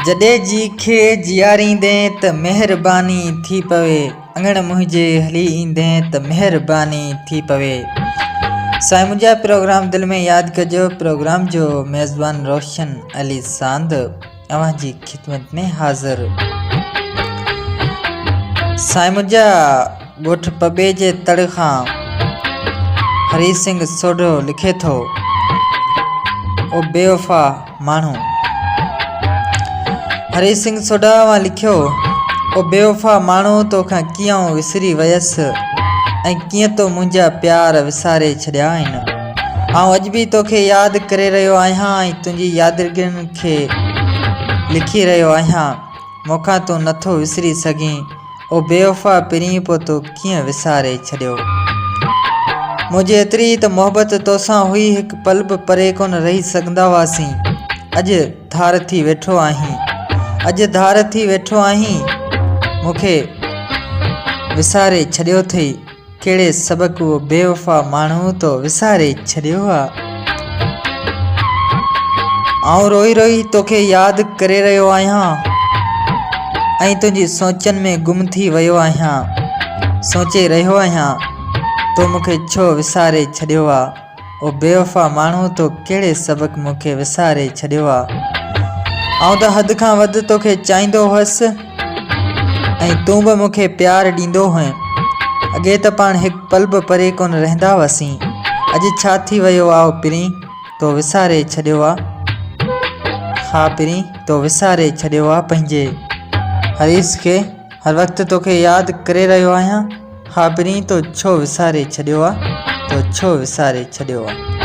जॾे जी खे जियारींदे त मेहरबानी थी पवे, अंगण मुंहिंजे हली ईंदे त मेहरबानी थी पवे। साईं मुंहिंजा प्रोग्राम दिल में याद कजो। प्रोग्राम जो मेज़बान रोशन अली सांद अवां जी खिदमत में हाज़िर। साईं मुंहिंजा ॻोठ पबे जे तड़ खां हरी सिंह सोढो लिखे थो, ओ बेवफ़ा माण्हू। हरी सिंह सोढा मां लिखियो, ओ बेवफ़ा माण्हू तोखां कीअं विसरी वयसि ऐं कीअं तो मुंहिंजा प्यार विसारे छॾिया आहिनि। आउं अॼु बि तोखे यादि करे रहियो आहियां ऐं तुंहिंजी यादगिरियुनि खे लिखी रहियो आहियां। मूंखां तूं नथो विसरी सघीं, ओ बेवफ़ा पहिरीं पोइ तो कीअं विसारे छॾियो। मुंहिंजी एतिरी त मोहबत तोसां हुई, हिकु पल बि परे कोन रही सघंदा हुआसीं। अॼु धार थी वेठो आहीं, अॼु धार थी वेठो आहीं, मूंखे विसारे छॾियो अथई। कहिड़े सबक़ उहो बेवफ़ा माण्हू तो विसारे छॾियो आहे। आउं रोई रोई तोखे यादि करे रहियो आहियां ऐं तुंहिंजी सोचनि में गुम थी वियो आहियां। सोचे रहियो आहियां तो मूंखे छो विसारे छॾियो आहे। ओ बेवफ़ा माण्हू तो कहिड़े सबक़ मूंखे विसारे छॾियो आहे। आउं त हद खां वधि तोखे चाहींदो हुअसि ऐं तूं बि मूंखे प्यारु ॾींदो हुएं। अॻे त पाण हिकु पल बि परे कोन रहंदा हुआसीं। अॼु छा थी वियो आहे? पहिरीं तो विसारे छॾियो आहे। हा, पहिरीं तो विसारे छॾियो आहे पंहिंजे हरीस खे। हर वक़्तु तोखे यादि करे रहियो आहियां। हा, पहिरीं तो छो विसारे छॾियो आहे? तो छो विसारे छॾियो आहे?